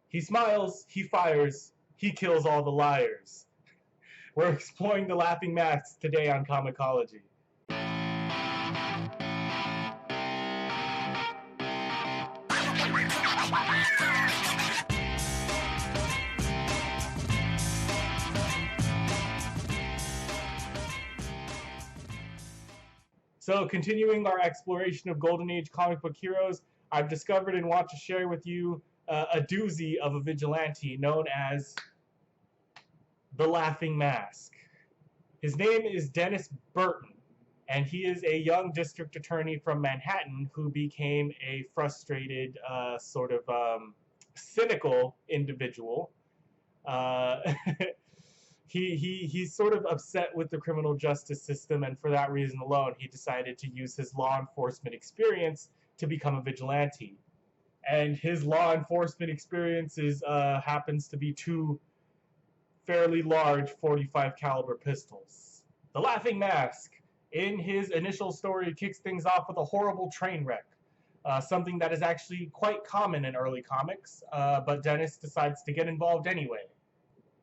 He smiles, he fires, he kills all the liars. We're exploring the laughing masks today on Comicology. So, continuing our exploration of Golden Age comic book heroes, I've discovered and want to share with you a doozy of a vigilante known as the Laughing Mask. His name is Dennis Burton, and he is a young district attorney from Manhattan who became a frustrated, cynical individual. Uh, he's sort of upset with the criminal justice system, and for that reason alone, he decided to use his law enforcement experience to become a vigilante. And his law enforcement experience happens to be two fairly large 45 caliber pistols. The Laughing Mask, in his initial story, kicks things off with a horrible train wreck. Something that is actually quite common in early comics, but Dennis decides to get involved anyway.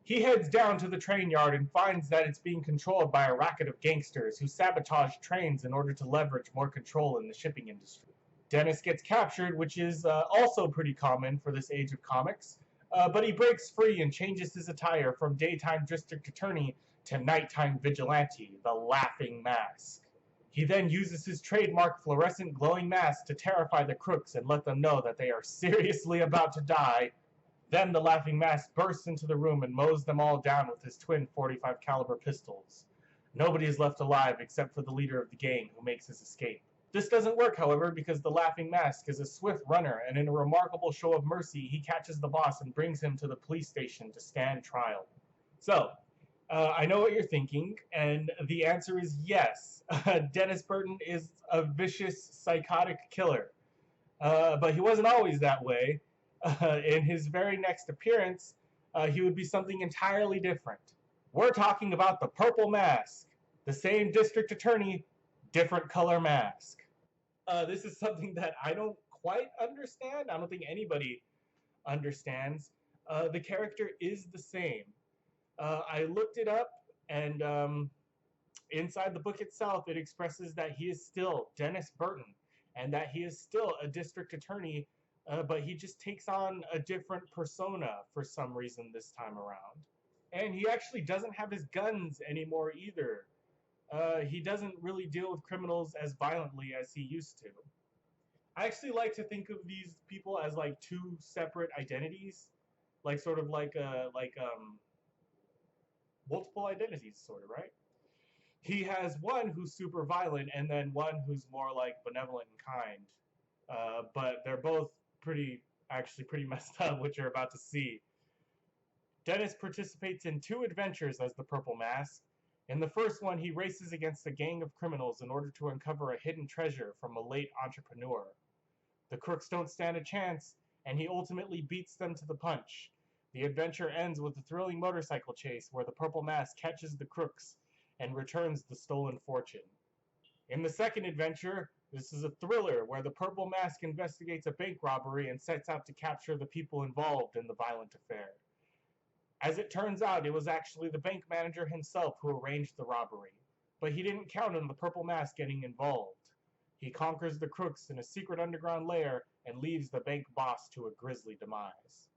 He heads down to the train yard and finds that it's being controlled by a racket of gangsters who sabotage trains in order to leverage more control in the shipping industry. Dennis gets captured, which is also pretty common for this age of comics, but he breaks free and changes his attire from daytime district attorney to nighttime vigilante, the Laughing Mask. He then uses his trademark fluorescent glowing mask to terrify the crooks and let them know that they are seriously about to die. Then the Laughing Mask bursts into the room and mows them all down with his twin 45 caliber pistols. Nobody is left alive except for the leader of the gang, who makes his escape. This doesn't work, however, because the Laughing Mask is a swift runner, and in a remarkable show of mercy, he catches the boss and brings him to the police station to stand trial. So, I know what you're thinking, and the answer is yes. Dennis Burton is a vicious, psychotic killer. But he wasn't always that way. In his very next appearance, he would be something entirely different. We're talking about the Purple Mask, the same district attorney, different color mask. This is something that I don't quite understand. I don't think anybody understands. The character is the same. I looked it up, and inside the book itself, it expresses that he is still Dennis Burton, and that he is still a district attorney, but he just takes on a different persona for some reason this time around. And he actually doesn't have his guns anymore either. He doesn't really deal with criminals as violently as he used to. I actually like to think of these people as like two separate identities, like sort of like multiple identities, sort of, right? He has one who's super violent, and then one who's more like benevolent and kind. But they're both pretty messed up, which you're about to see. Dennis participates in two adventures as the Purple Mask. In the first one, he races against a gang of criminals in order to uncover a hidden treasure from a late entrepreneur. The crooks don't stand a chance, and he ultimately beats them to the punch. The adventure ends with a thrilling motorcycle chase where the Purple Mask catches the crooks and returns the stolen fortune. In the second adventure, this is a thriller where the Purple Mask investigates a bank robbery and sets out to capture the people involved in the violent affair. As it turns out, it was actually the bank manager himself who arranged the robbery, but he didn't count on the Purple Mask getting involved. He conquers the crooks in a secret underground lair and leaves the bank boss to a grisly demise.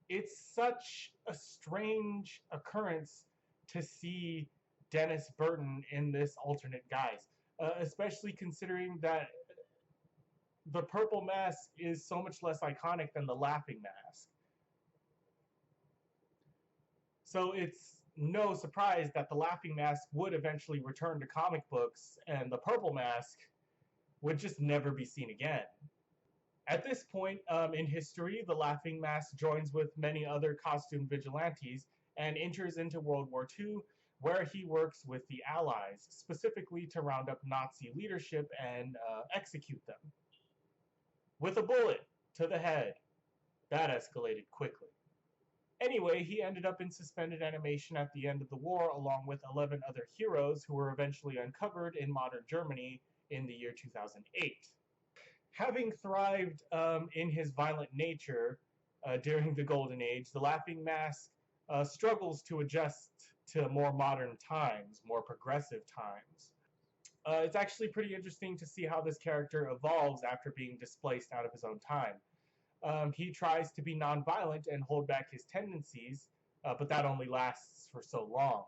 It's such a strange occurrence to see Dennis Burton in this alternate guise, especially considering that the Purple Mask is so much less iconic than the Laughing Mask. So it's no surprise that the Laughing Mask would eventually return to comic books, and the Purple Mask would just never be seen again. At this point in history, the Laughing Mask joins with many other costume vigilantes and enters into World War II, where he works with the Allies, specifically to round up Nazi leadership and execute them. With a bullet to the head. That escalated quickly. Anyway, he ended up in suspended animation at the end of the war, along with 11 other heroes who were eventually uncovered in modern Germany in the year 2008. Having thrived in his violent nature, during the Golden Age, the Laughing Mask struggles to adjust to more modern times, more progressive times. It's actually pretty interesting to see how this character evolves after being displaced out of his own time. He tries to be nonviolent and hold back his tendencies, but that only lasts for so long.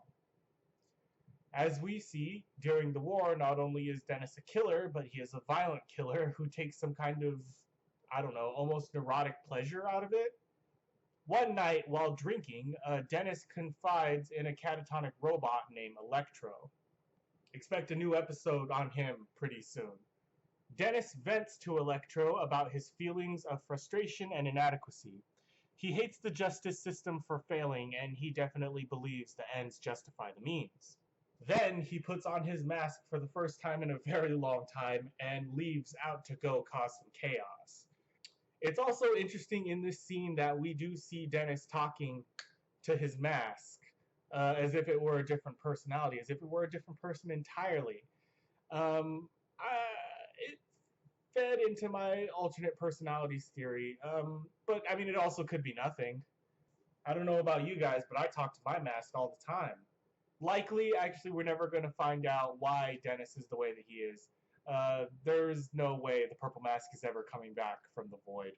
As we see, during the war, not only is Dennis a killer, but he is a violent killer who takes some kind of, I don't know, almost neurotic pleasure out of it. One night, while drinking, Dennis confides in a catatonic robot named Electro. Expect a new episode on him pretty soon. Dennis vents to Electro about his feelings of frustration and inadequacy. He hates the justice system for failing, and he definitely believes the ends justify the means. Then he puts on his mask for the first time in a very long time and leaves out to go cause some chaos. It's also interesting in this scene that we do see Dennis talking to his mask as if it were a different personality, as if it were a different person entirely. It fed into my alternate personalities theory, but I mean, it also could be nothing. I don't know about you guys, but I talk to my mask all the time. Likely, actually, we're never going to find out why Dennis is the way that he is. There's no way the Purple Mask is ever coming back from the void.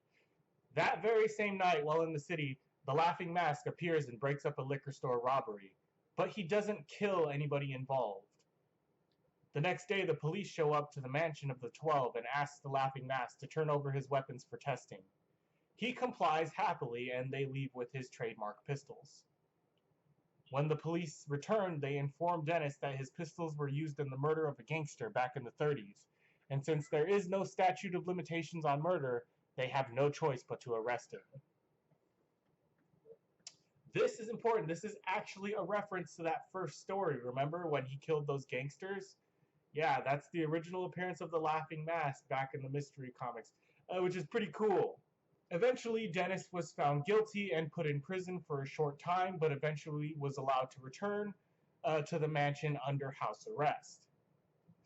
That very same night, while in the city, the Laughing Mask appears and breaks up a liquor store robbery, but he doesn't kill anybody involved. The next day, the police show up to the mansion of the 12 and ask the Laughing Mask to turn over his weapons for testing. He complies happily, and they leave with his trademark pistols. When the police return, they inform Dennis that his pistols were used in the murder of a gangster back in the 30s, and since there is no statute of limitations on murder, they have no choice but to arrest him. This is important. This is actually a reference to that first story. Remember when he killed those gangsters? Yeah, that's the original appearance of the Laughing Mask back in the mystery comics, which is pretty cool. Eventually, Dennis was found guilty and put in prison for a short time, but eventually was allowed to return to the mansion under house arrest.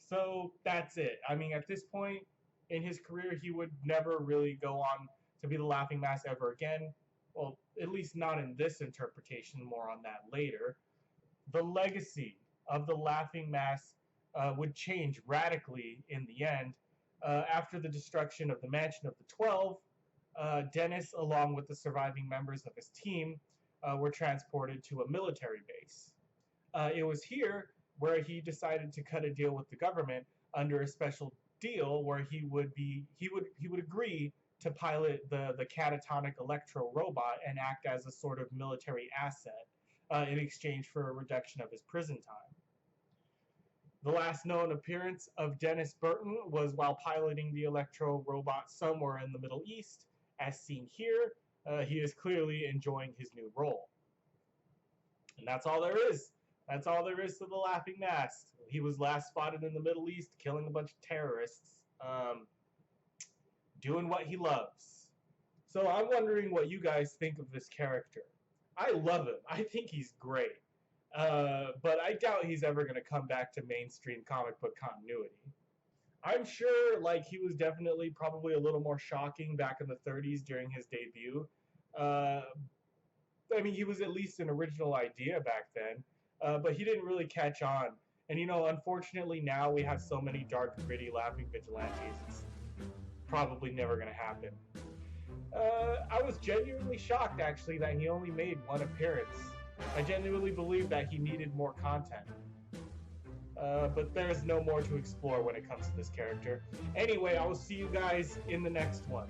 So that's it. I mean, at this point in his career, he would never really go on to be the Laughing Mask ever again. Well, at least not in this interpretation, more on that later. The legacy of the Laughing Mask would change radically in the end. After the destruction of the Mansion of the 12, Dennis, along with the surviving members of his team, were transported to a military base. It was here where he decided to cut a deal with the government under a special deal where he would agree to pilot the catatonic Electro robot and act as a sort of military asset in exchange for a reduction of his prison time. The last known appearance of Dennis Burton was while piloting the Electro robot somewhere in the Middle East. As seen here, he is clearly enjoying his new role. And that's all there is. That's all there is to the Laughing Mask. He was last spotted in the Middle East killing a bunch of terrorists, doing what he loves. So I'm wondering what you guys think of this character. I love him. I think he's great. But I doubt he's ever going to come back to mainstream comic book continuity. I'm sure, like, he was definitely probably a little more shocking back in the 30s during his debut. I mean, he was at least an original idea back then, but he didn't really catch on. And, you know, unfortunately now we have so many dark, gritty, laughing vigilantes, it's probably never going to happen. I was genuinely shocked, actually, that he only made one appearance. I genuinely believe that he needed more content. But there's no more to explore when it comes to this character. Anyway, I will see you guys in the next one.